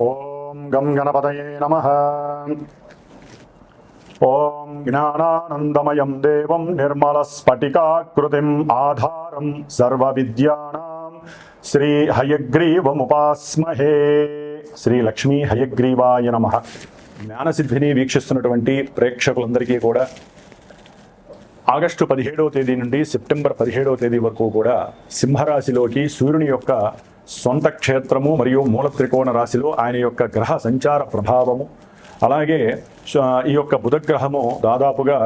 ఓం గం గణపతయే నమః. ఓం జ్ఞానానందమయం దేవం నిర్మలస్ఫటికాకృతిం ఆధారం సర్వవిద్యానాం శ్రీ హయగ్రీవముపాస్మహే. శ్రీ లక్ష్మీ హయగ్రీవాయ నమః. జ్ఞానసిద్ధిని వీక్షిస్తున్నటువంటి ప్రేక్షకులందరికీ కూడా ఆగస్టు 17వ తేదీ నుండి సెప్టెంబర్ 17వ తేదీ వరకు కూడా సింహరాశిలోకి సూర్యుని యొక్క సొంత క్షేత్రము మరియు మూల త్రికోణ రాశిలో ఆయన యొక్క గ్రహ సంచార ప్రభావము, అలాగే ఈ యొక్క బుధగ్రహము దాదాపుగా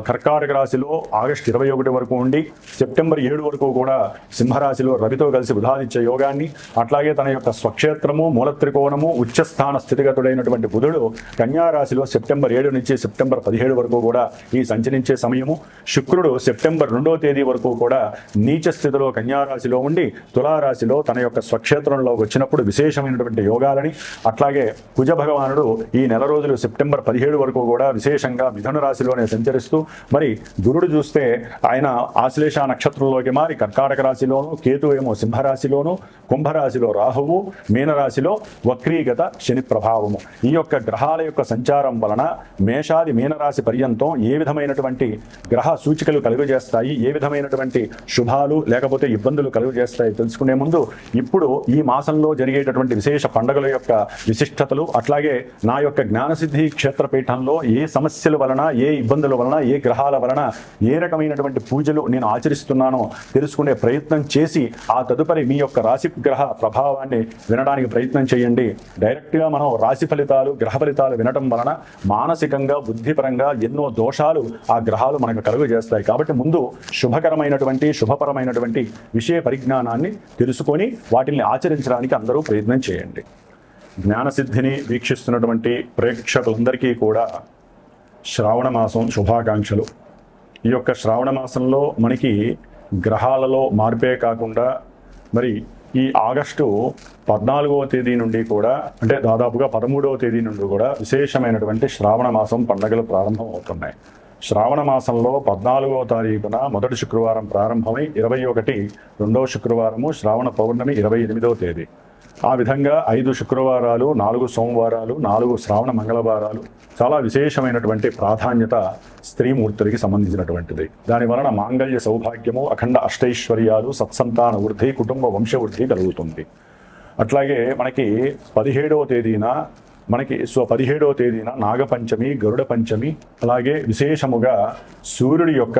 కర్కాటక రాశిలో ఆగస్టు 21 వరకు ఉండి సెప్టెంబర్ 7 వరకు కూడా సింహరాశిలో రవితో కలిసి బుధాదిత్య యోగాన్ని, అట్లాగే తన యొక్క స్వక్షేత్రము మూల త్రికోణము ఉచ్చస్థాన స్థితిగతుడైనటువంటి బుధుడు కన్యారాశిలో సెప్టెంబర్ 7 నుంచి సెప్టెంబర్ 17 వరకు కూడా ఈ సంచరించే సమయము. శుక్రుడు సెప్టెంబర్ 2వ తేదీ వరకు కూడా నీచ స్థితిలో కన్యారాశిలో ఉండి తులారాశిలో తన యొక్క స్వక్షేత్రంలో వచ్చినప్పుడు విశేషమైనటువంటి యోగాలని, అట్లాగే కుజ భగవానుడు ఈ నెల రోజులు సెప్టెంబర్ 17 వరకు కూడా విశేషంగా మిథున రాశిలోనే సంచరిస్తూ, మరి గురుడు చూస్తే ఆయన ఆశ్లేష నక్షత్రంలోకి మారి కర్కాటక రాశిలోను, కేతు ఏమో సింహరాశిలోను, కుంభరాశిలో రాహువు, మీనరాశిలో వక్రీగత శని ప్రభావము. ఈ యొక్క గ్రహాల యొక్క సంచారం వలన మేషాది మీనరాశి పర్యంతం ఏ విధమైనటువంటి గ్రహ సూచికలు కలుగజేస్తాయి, ఏ విధమైనటువంటి శుభాలు లేకపోతే ఇబ్బందులు కలుగజేస్తాయి తెలుసుకునే ముందు ఇప్పుడు ఈ మాసంలో జరిగేటటువంటి విశేష పండుగల యొక్క విశిష్టతలు, అట్లాగే నా యొక్క జ్ఞానసిద్ధి క్షేత్రపీఠంలో ఏ సమస్యల వలన, ఏ ఇబ్బందుల వలన, ఏ గ్రహాల వలన ఏ రకమైనటువంటి పూజలు నేను ఆచరిస్తున్నానో తెలుసుకునే ప్రయత్నం చేసి ఆ తదుపరి మీ యొక్క రాశి గ్రహ ప్రభావాన్ని వినడానికి ప్రయత్నం చేయండి. డైరెక్ట్గా మనం రాశి ఫలితాలు, గ్రహ ఫలితాలు వినటం వలన మానసికంగా బుద్ధిపరంగా ఎన్నో దోషాలు ఆ గ్రహాలు మనకు కలుగజేస్తాయి. కాబట్టి ముందు శుభకరమైనటువంటి శుభపరమైనటువంటి విషయ పరిజ్ఞానాన్ని తెలుసుకొని వాటిని ఆచరించడానికి అందరూ ప్రయత్నం చేయండి. జ్ఞానసిద్ధిని వీక్షిస్తున్నటువంటి ప్రేక్షకులందరికీ కూడా శ్రావణ మాసం శుభాకాంక్షలు. ఈ యొక్క శ్రావణ మాసంలో మనకి గ్రహాలలో మార్పే కాకుండా మరి ఈ ఆగస్టు 14వ తేదీ నుండి కూడా, అంటే దాదాపుగా 13వ తేదీ నుండి కూడా విశేషమైనటువంటి శ్రావణ మాసం పండుగలు ప్రారంభం అవుతున్నాయి. శ్రావణ మాసంలో 14వ తారీఖున మొదటి శుక్రవారం ప్రారంభమై 21 రెండవ శుక్రవారము, శ్రావణ పౌర్ణమి 28వ తేదీ. ఆ విధంగా 5 శుక్రవారాలు, 4 సోమవారాలు, 4 శ్రావణ మంగళవారాలు చాలా విశేషమైనటువంటి ప్రాధాన్యత స్త్రీమూర్తులకి సంబంధించినటువంటిది. దాని వలన మాంగళ్య సౌభాగ్యము, అఖండ అష్టైశ్వర్యాలు, సత్సంతాన వృద్ధి, కుటుంబ వంశవృద్ధి కలుగుతుంది. అట్లాగే మనకి 17వ తేదీన నాగపంచమి, గరుడ పంచమి, అలాగే విశేషముగా సూర్యుడి యొక్క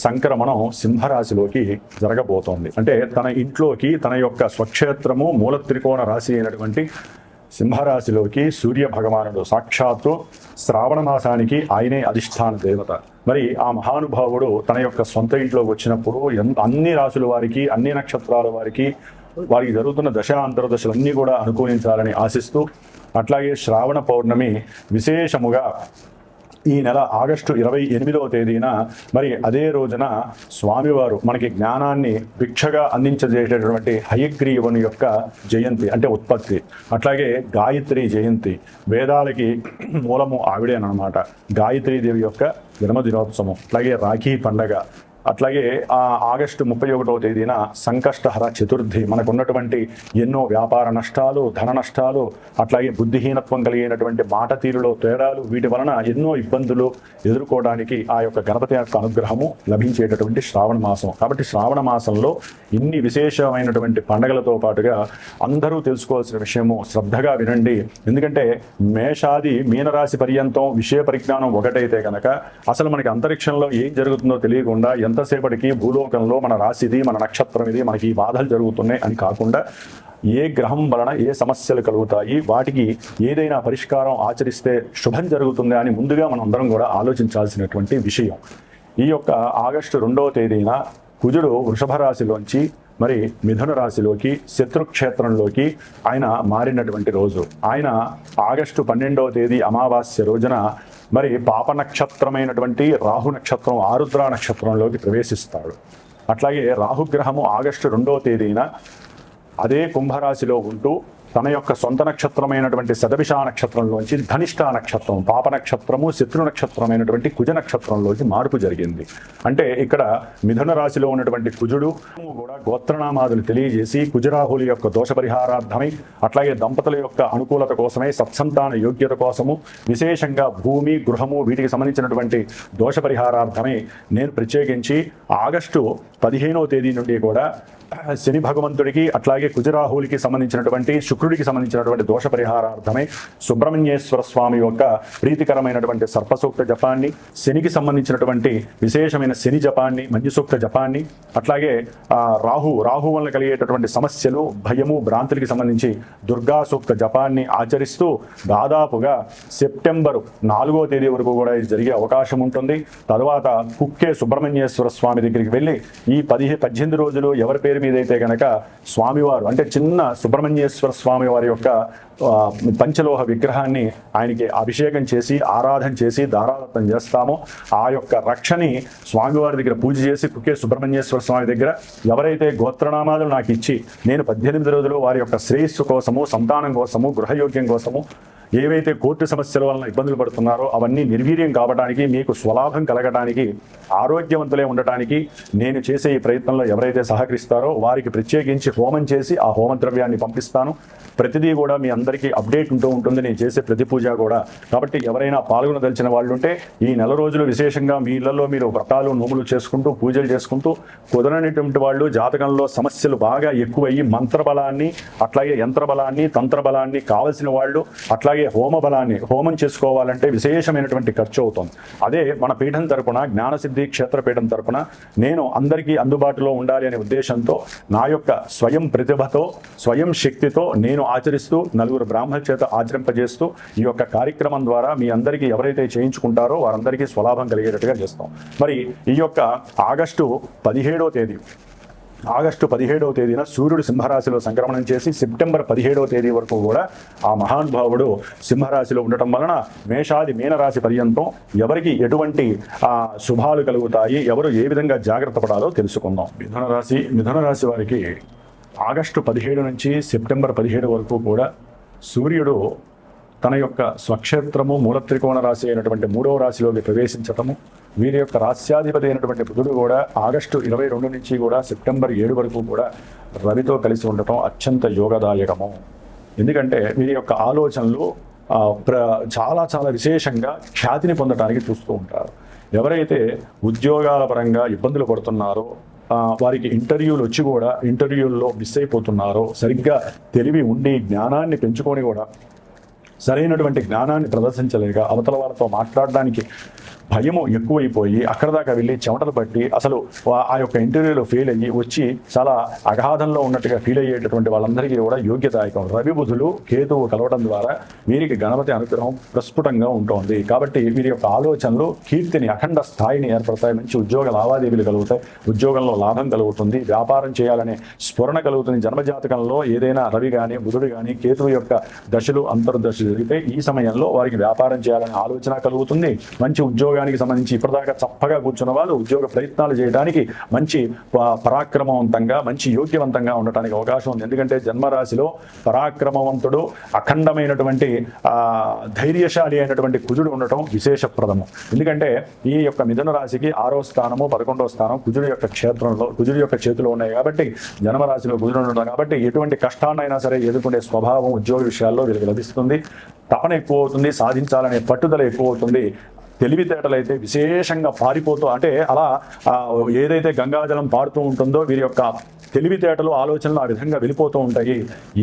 సంక్రమణం సింహరాశిలోకి జరగబోతోంది. అంటే తన ఇంట్లోకి తన యొక్క స్వక్షేత్రము మూల త్రికోణ రాశి అయినటువంటి సింహరాశిలోకి సూర్య భగవానుడు సాక్షాత్తు శ్రావణ మాసానికి ఆయనే అధిష్టాన దేవత. మరి ఆ మహానుభావుడు తన యొక్క సొంత ఇంట్లోకి వచ్చినప్పుడు అన్ని రాశుల వారికి, అన్ని నక్షత్రాల వారికి జరుగుతున్న దశ అంతర్దశలన్నీ కూడా అనుకూలించాలని ఆశిస్తూ, అట్లాగే శ్రావణ పౌర్ణమి విశేషముగా ఈ నెల ఆగస్టు 28వ తేదీన మరి అదే రోజున స్వామివారు మనకి జ్ఞానాన్ని భిక్షగా అందించజేసేటటువంటి హయగ్రీవుని యొక్క జయంతి, అంటే ఉత్పత్తి. అట్లాగే గాయత్రి జయంతి, వేదాలకి మూలము ఆవిడేనమాట. గాయత్రీదేవి యొక్క జన్మదినోత్సవం, అట్లాగే రాఖీ పండగ, అట్లాగే ఆగస్టు 31వ తేదీన సంకష్టహర చతుర్థి. మనకున్నటువంటి ఎన్నో వ్యాపార నష్టాలు, ధన నష్టాలు, అట్లాగే బుద్ధిహీనత్వం కలిగినటువంటి మాట తీరులో తేడాలు, వీటి వలన ఎన్నో ఇబ్బందులు ఎదుర్కోవడానికి ఆ యొక్క గణపతి యొక్క అనుగ్రహము లభించేటటువంటి శ్రావణ మాసం. కాబట్టి శ్రావణ మాసంలో ఇన్ని విశేషమైనటువంటి పండగలతో పాటుగా అందరూ తెలుసుకోవాల్సిన విషయము శ్రద్ధగా వినండి. ఎందుకంటే మేషాది మీనరాశి పర్యంతం విషయ పరిజ్ఞానం ఒకటైతే కనుక అసలు మనకి అంతరిక్షంలో ఏం జరుగుతుందో తెలియకుండా ఎంతసేపటికి భూలోకంలో మన రాశిది, మన నక్షత్రం ఇది, మనకి ఈ బాధలు జరుగుతున్నాయి అని కాకుండా ఏ గ్రహం వలన ఏ సమస్యలు కలుగుతాయి, వాటికి ఏదైనా పరిష్కారం ఆచరిస్తే శుభం జరుగుతుంది అని ముందుగా మనం అందరం కూడా ఆలోచించాల్సినటువంటి విషయం. ఈ యొక్క ఆగస్టు 2వ తేదీన కుజుడు వృషభ రాశిలోంచి మరి మిథున రాశిలోకి శత్రుక్షేత్రంలోకి ఆయన మారినటువంటి రోజు. ఆయన ఆగస్టు 12వ తేదీ అమావాస్య రోజున మరి పాప నక్షత్రమైనటువంటి రాహు నక్షత్రం, ఆరుద్ర నక్షత్రంలోకి ప్రవేశిస్తాడు. అట్లాగే రాహుగ్రహము ఆగస్టు 2వ తేదీన అదే కుంభరాశిలో ఉంటూ తన యొక్క సొంత నక్షత్రమైనటువంటి శతభిష నక్షత్రంలోంచి ధనిష్ట నక్షత్రం, పాప నక్షత్రము, శత్రు నక్షత్రమైనటువంటి కుజ నక్షత్రంలోకి మార్పు జరిగింది. అంటే ఇక్కడ మిథున రాశిలో ఉన్నటువంటి కుజుడు కూడా గోత్రనామాదులు తెలియజేసి కుజరాహుల యొక్క దోష పరిహారార్థమై, అట్లాగే దంపతుల యొక్క అనుకూలత కోసమై, సత్సంతాన యోగ్యత కోసము, విశేషంగా భూమి, గృహము వీటికి సంబంధించినటువంటి దోష పరిహారార్థమై నేను ప్రత్యేకించి ఆగస్టు 15వ తేదీ నుండి కూడా శని భగవంతుడికి అట్లాగే కుజరాహులకి సంబంధించినటువంటి, శుక్రుడికి సంబంధించినటువంటి దోష పరిహారార్థమై సుబ్రహ్మణ్యేశ్వర స్వామి యొక్క ప్రీతికరమైనటువంటి సర్పసూక్త జపాన్ని, శనికి సంబంధించినటువంటి విశేషమైన శని జపాన్ని, మంజుసూక్త జపాన్ని, అట్లాగే రాహు వల్ల కలిగేటటువంటి సమస్యలు, భయము, భ్రాంతులకి సంబంధించి దుర్గా సూక్త జపాన్ని ఆచరిస్తూ దాదాపుగా సెప్టెంబర్ 4వ తేదీ వరకు కూడా ఇది జరిగే అవకాశం ఉంటుంది. తర్వాత కుక్కే సుబ్రహ్మణ్యేశ్వర స్వామి దగ్గరికి వెళ్ళి ఈ 18 రోజులు ఎవరి పేరు మీదైతే కనుక స్వామివారు అంటే చిన్న సుబ్రహ్మణ్యేశ్వర స్వామి వారి యొక్క పంచలోహ విగ్రహాన్ని ఆయనకి అభిషేకం చేసి ఆరాధన చేసి దారాదత్తం చేస్తామో ఆ యొక్క రక్షని స్వామివారి దగ్గర పూజ చేసి కుక్కే సుబ్రహ్మణ్యేశ్వర స్వామి దగ్గర ఎవరైతే గోత్రనామాలు నాకు ఇచ్చి నేను 18 రోజులు వారి యొక్క శ్రేయస్సు కోసము, సంతానం కోసము, గృహయోగ్యం కోసము ఏవైతే కోర్టు సమస్యల వలన ఇబ్బందులు పడుతున్నారో అవన్నీ నిర్వీర్యం కావడానికి, మీకు స్వలాభం కలగడానికి, ఆరోగ్యవంతులే ఉండటానికి నేను చేసే ఈ ప్రయత్నంలో ఎవరైతే సహకరిస్తారో వారికి ప్రత్యేకించి హోమం చేసి ఆ హోమ ద్రవ్యాన్ని పంపిస్తాను. ప్రతిదీ కూడా మీ అందరికీ అప్డేట్ ఉంటూ ఉంటుంది నేను చేసే ప్రతి పూజ కూడా. కాబట్టి ఎవరైనా పాల్గొనదలిచిన వాళ్ళు ఉంటే ఈ నెల రోజులు విశేషంగా మీ ఇళ్లలో మీరు వ్రతాలు, నోములు చేసుకుంటూ పూజలు చేసుకుంటూ, కుదరనటువంటి వాళ్ళు జాతకంలో సమస్యలు బాగా ఎక్కువయ్యి మంత్రబలాన్ని, అట్లాగే యంత్రబలాన్ని, తంత్రబలాన్ని కావలసిన వాళ్ళు, అట్లాగే హోమ బలాన్ని హోమం చేసుకోవాలంటే విశేషమైనటువంటి ఖర్చు అవుతుంది. అదే మన పీఠం తరపున, జ్ఞానసిద్ధి క్షేత్రపీఠం తరపున నేను అందరికీ అందుబాటులో ఉండాలి అనే ఉద్దేశంతో నా యొక్క స్వయం ప్రతిభతో, స్వయం శక్తితో నేను ఆచరిస్తూ, నలుగురు బ్రాహ్మణుల చేత ఆచరింపజేస్తూ ఈ యొక్క కార్యక్రమం ద్వారా మీ అందరికీ ఎవరైతే చేయించుకుంటారో వారందరికీ స్వలాభం కలిగేటట్టుగా చేస్తాం. మరి ఈ యొక్క ఆగస్టు 17వ తేదీన సూర్యుడు సింహరాశిలో సంక్రమణం చేసి సెప్టెంబర్ 17వ తేదీ వరకు కూడా ఆ మహానుభావుడు సింహరాశిలో ఉండటం వలన మేషాది మీనరాశి పర్యంతం ఎవరికి ఎటువంటి శుభాలు కలుగుతాయి, ఎవరు ఏ విధంగా జాగ్రత్త పడాలో తెలుసుకుందాం. మిథున రాశి వారికి ఆగస్టు 17 నుంచి సెప్టెంబర్ 17 వరకు కూడా సూర్యుడు తన యొక్క స్వక్షేత్రము మూలత్రికోణ రాశి అయినటువంటి 3వ రాశిలోకి ప్రవేశించటము, వీరి యొక్క రాస్యాధిపతి అయినటువంటి బుధుడు కూడా ఆగస్టు 22 నుంచి కూడా సెప్టెంబర్ 7 వరకు కూడా రవితో కలిసి ఉండటం అత్యంత యోగదాయకము. ఎందుకంటే వీరి యొక్క ఆలోచనలు చాలా చాలా విశేషంగా ఖ్యాతిని పొందడానికి చూస్తూ ఉంటారు. ఎవరైతే ఉద్యోగాల పరంగా ఇబ్బందులు పడుతున్నారో, వారికి ఇంటర్వ్యూలు వచ్చి కూడా ఇంటర్వ్యూల్లో మిస్ అయిపోతున్నారో, సరిగ్గా తెలివి ఉండి జ్ఞానాన్ని పెంచుకొని కూడా సరైనటువంటి జ్ఞానాన్ని ప్రదర్శించలేక అవతల వాళ్ళతో మాట్లాడడానికి భయము ఎక్కువైపోయి అక్కడ దాకా వెళ్ళి చెమటలు పట్టి అసలు ఆ యొక్క ఇంటర్వ్యూలో ఫెయిల్ అయ్యి వచ్చి చాలా అగాధంలో ఉన్నట్టుగా ఫీల్ అయ్యేటటువంటి వాళ్ళందరికీ కూడా యోగ్యదాయకం. రవి బుధులు కేతువు కలవడం ద్వారా వీరికి గణపతి అనుగ్రహం ప్రస్ఫుటంగా ఉంటుంది. కాబట్టి వీరి యొక్క ఆలోచనలు కీర్తిని, అఖండ స్థాయిని ఏర్పడతాయి. మంచి ఉద్యోగ లావాదేవీలు కలుగుతాయి, ఉద్యోగంలో లాభం కలుగుతుంది, వ్యాపారం చేయాలనే స్ఫురణ కలుగుతుంది. జన్మజాతకంలో ఏదైనా రవి కానీ బుధుడు కానీ కేతువు యొక్క దశలు, అంతర్దశలు జరిగితే ఈ సమయంలో వారికి వ్యాపారం చేయాలనే ఆలోచన కలుగుతుంది. మంచి ఉద్యోగానికి సంబంధించి ఇప్పటిదాకా చప్పగా కూర్చున్న వాళ్ళు ఉద్యోగ ప్రయత్నాలు చేయడానికి మంచి పరాక్రమవంతంగా, మంచి యోగ్యవంతంగా ఉండటానికి అవకాశం ఉంది. ఎందుకంటే జన్మరాశిలో పరాక్రమవంతుడు, అఖండమైనటువంటి ధైర్యశాలి అయినటువంటి కుజుడు ఉండటం విశేషప్రదము. ఎందుకంటే ఈ యొక్క మిథున రాశికి 6వ స్థానము 11వ స్థానం కుజుడు యొక్క క్షేత్రంలో, కుజుడు యొక్క చేతిలో ఉన్నాయి కాబట్టి జన్మరాశిలో కుజుడు ఉండడం కాబట్టి ఎటువంటి కష్టాన్నైనా సరే ఎదుర్కొనే స్వభావం ఉద్యోగ విషయాల్లో వీరికి లభిస్తుంది. తపన ఎక్కువ అవుతుంది, సాధించాలనే పట్టుదల ఎక్కువ అవుతుంది. తెలివితేటలు అయితే విశేషంగా పారిపోతూ, అంటే అలా ఏదైతే గంగాజలం పారుతూ ఉంటుందో వీరి యొక్క తెలివితేటలు, ఆలోచనలు ఆ విధంగా వెళ్ళిపోతూ ఉంటాయి.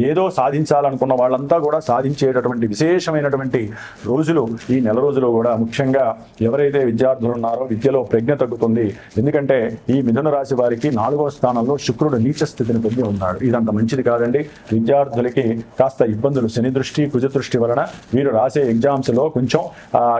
ఏదో సాధించాలనుకున్న వాళ్ళంతా కూడా సాధించేటటువంటి విశేషమైనటువంటి రోజులు ఈ నెల రోజులు కూడా. ముఖ్యంగా ఎవరైతే విద్యార్థులు ఉన్నారో విద్యలో ప్రజ్ఞ తగ్గుతుంది. ఎందుకంటే ఈ మిథున రాశి వారికి 4వ స్థానంలో శుక్రుడు నీచ స్థితిని పొంది ఉన్నాడు. ఇదంత మంచిది కాదండి. విద్యార్థులకి కాస్త ఇబ్బందులు, శని దృష్టి, కుజ దృష్టి వలన వీరు రాసే ఎగ్జామ్స్లో కొంచెం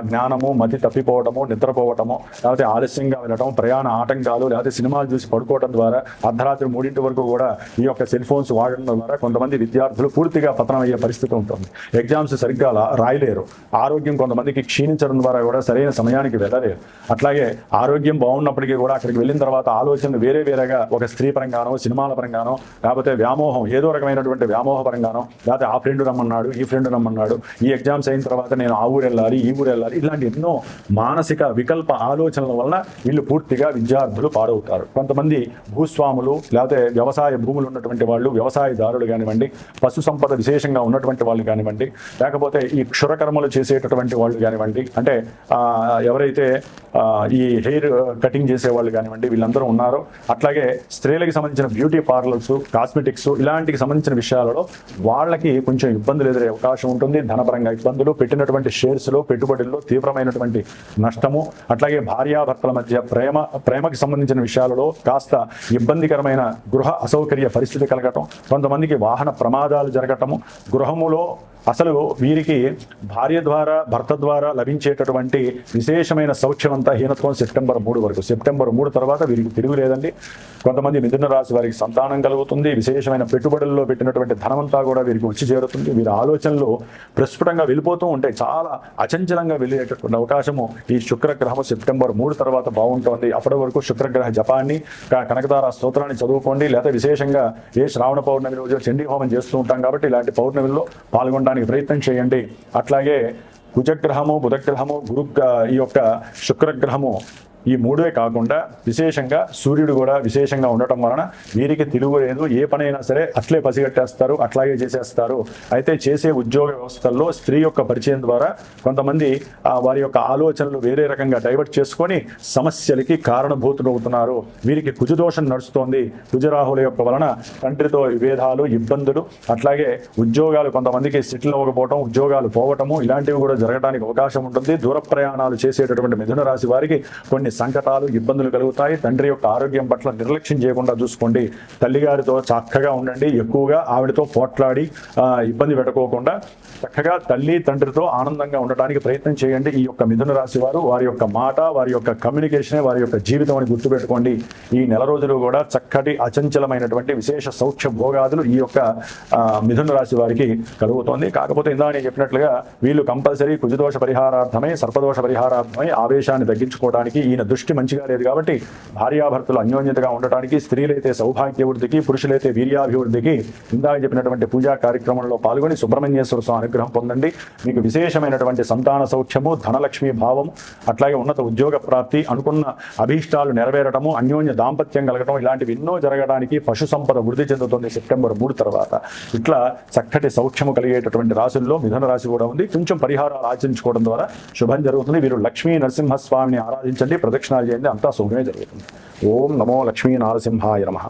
జ్ఞానము, మతి తప్పిపోవటము, నిద్రపోవటము, లేకపోతే ఆలస్యంగా వెళ్ళటం, ప్రయాణ ఆటంకాలు, లేకపోతే సినిమాలు చూసి పడుకోవడం ద్వారా అర్ధరాత్రి 3 వరకు కూడా ఈ యొక్క సెల్ ఫోన్స్ వాడడం ద్వారా కొంతమంది విద్యార్థులు పూర్తిగా పతనం అయ్యే పరిస్థితి ఉంటుంది. ఎగ్జామ్స్ సరిగ్గా రాయలేరు. ఆరోగ్యం కొంతమందికి క్షీణించడం ద్వారా కూడా సరైన సమయానికి వెళ్ళలేరు. అట్లాగే ఆరోగ్యం బాగున్నప్పటికీ కూడా అక్కడికి వెళ్ళిన తర్వాత ఆలోచనలు వేరేగా ఒక స్త్రీ పరంగానో, సినిమాల పరంగానో, లేకపోతే వ్యామోహం, ఏదో రకమైనటువంటి వ్యామోహ పరంగానో, లేకపోతే ఆ ఫ్రెండ్ రమ్మన్నాడు, ఈ ఫ్రెండ్ రమ్మన్నాడు, ఈ ఎగ్జామ్స్ అయిన తర్వాత నేను ఆ ఊరు వెళ్ళాలి, ఈ ఊరు వెళ్ళాలి, ఇలాంటి ఎన్నో మానసిక వికల్ప ఆలోచనల వలన వీళ్ళు పూర్తిగా విద్యార్థులు పాడవుతారు. కొంతమంది భూస్వాములు, లేకపోతే వ్యవసాయ భూములు ఉన్నటువంటి వాళ్ళు, వ్యవసాయదారులు కానివ్వండి, పశు సంపద విశేషంగా ఉన్నటువంటి వాళ్ళు కానివ్వండి, లేకపోతే ఈ క్షురకర్మలు చేసేటటువంటి వాళ్ళు కానివ్వండి, అంటే ఎవరైతే ఈ హెయిర్ కటింగ్ చేసే వాళ్ళు కానివ్వండి, వీళ్ళందరూ ఉన్నారు. అట్లాగే స్త్రీలకు సంబంధించిన బ్యూటీ పార్లర్స్, కాస్మెటిక్స్, ఇలాంటికి సంబంధించిన విషయాలలో వాళ్ళకి కొంచెం ఇబ్బందులు ఎదురే అవకాశం ఉంటుంది. ధనపరంగా ఇబ్బందులు, పెట్టినటువంటి షేర్స్లో, పెట్టుబడుల్లో తీవ్రమైనటువంటి నష్టము, అట్లాగే భార్యాభర్తల మధ్య ప్రేమకి సంబంధించిన విషయాలలో కాస్త ఇబ్బందికరమైన గృహ అసౌకర్య పరిస్థితి కలగటం, కొంతమందికి వాహన ప్రమాదాలు జరగటము, గృహములో అసలు వీరికి భార్య ద్వారా, భర్త ద్వారా లభించేటటువంటి విశేషమైన సౌఖ్యమంతా హీనత్వం సెప్టెంబర్ 3 వరకు. సెప్టెంబర్ 3 తర్వాత వీరికి తిరుగులేదండి. కొంతమంది మిథున రాశి వారికి సంతానం కలుగుతుంది. విశేషమైన పెట్టుబడుల్లో పెట్టినటువంటి ధనమంతా కూడా వీరికి వచ్చి చేరుతుంది. వీరి ఆలోచనలు ప్రస్ఫుటంగా వెళ్ళిపోతూ ఉంటాయి. చాలా అచంచలంగా వెళ్ళేటటువంటి అవకాశము ఈ శుక్రగ్రహము సెప్టెంబర్ 3 తర్వాత బాగుంటుంది. అప్పటి వరకు శుక్రగ్రహ జపాన్ని, కనకదార స్తోత్రాన్ని చదువుకోండి. లేదా విశేషంగా శ్రావణ పౌర్ణమి రోజు చండీ హోమం చేస్తూ ఉంటాం కాబట్టి ఇలాంటి పౌర్ణమిలో పాల్గొనడానికి ప్రయత్నం చేయండి. అట్లాగే కుజగ్రహము, బుధగ్రహము, ఈ యొక్క శుక్రగ్రహము, ఈ 3 కాకుండా విశేషంగా సూర్యుడు కూడా విశేషంగా ఉండటం వలన వీరికి తిరుగులేదు. ఏ పనైనా సరే అట్లే పసిగట్టేస్తారు, అట్లాగే చేసేస్తారు. అయితే చేసే ఉద్యోగ వ్యవస్థల్లో స్త్రీ యొక్క పరిచయం ద్వారా కొంతమంది వారి యొక్క ఆలోచనలు వేరే రకంగా డైవర్ట్ చేసుకొని సమస్యలకి కారణభూతులవుతున్నారు. వీరికి కుజదోషం నడుస్తోంది. కుజరాహుల యొక్క వలన తండ్రితో విభేదాలు, ఇబ్బందులు, అట్లాగే ఉద్యోగాలు కొంతమందికి సెటిల్ అవ్వకపోవటం, ఉద్యోగాలు పోవటము, ఇలాంటివి కూడా జరగడానికి అవకాశం ఉంటుంది. దూర ప్రయాణాలు చేసేటటువంటి మిథున రాశి వారికి కొన్ని సంకటాలు, ఇబ్బందులు కలుగుతాయి. తండ్రి యొక్క ఆరోగ్యం పట్ల నిర్లక్ష్యం చేయకుండా చూసుకోండి. తల్లిగారితో చక్కగా ఉండండి. ఎక్కువగా ఆవిడతో పోట్లాడి ఇబ్బంది పెట్టుకోకుండా చక్కగా తల్లి తండ్రితో ఆనందంగా ఉండటానికి ప్రయత్నం చేయండి. ఈ యొక్క మిథున రాశి వారు వారి యొక్క మాట, వారి యొక్క కమ్యూనికేషనే వారి యొక్క జీవితం అని గుర్తుపెట్టుకోండి. ఈ నెల రోజులు కూడా చక్కటి అచంచలమైనటువంటి విశేష సౌఖ్య భోగాదులు ఈ యొక్క మిథున రాశి వారికి కలుగుతోంది. కాకపోతే ఇందా నేను చెప్పినట్లుగా వీళ్ళు కంపల్సరీ కుజదోష పరిహారార్థమై, సర్పదోష పరిహారార్థమై ఆవేశాన్ని తగ్గించుకోవడానికి ఈయన దృష్టి మంచిగా లేదు కాబట్టి భార్యాభర్తలు అన్యోన్యతగా ఉండటానికి, స్త్రీలైతే సౌభాగ్యవృద్ధికి, పురుషులైతే వీర్యాభివృద్ధికి ఇందాక చెప్పినటువంటి పూజా కార్యక్రమంలో పాల్గొని సుబ్రహ్మణ్యేశ్వర స్వామి అనుగ్రహం పొందండి. మీకు విశేషమైనటువంటి సంతాన సౌఖ్యము, ధనలక్ష్మీ భావం, అట్లాగే ఉన్నత ఉద్యోగ ప్రాప్తి, అనుకున్న అభీష్టాలు నెరవేరటము, అన్యోన్య దాంపత్యం కలగటం, ఇలాంటివి ఎన్నో జరగడానికి పశు సంపద వృద్ధి చెందుతుంది సెప్టెంబర్ 3 తర్వాత. ఇట్లా చక్కటి సౌఖ్యము కలిగేటటువంటి రాశుల్లో మిథున రాశి కూడా ఉంది. కొంచెం పరిహారాలు ఆచరించుకోవడం ద్వారా శుభం జరుగుతుంది. వీరు లక్ష్మీ నరసింహస్వామిని ఆరాధించండి, ప్రదక్షిణాలు చేయండి, అంతా శుభమే జరుగుతుంది. ఓం నమో లక్ష్మీ నరసింహాయ నమః.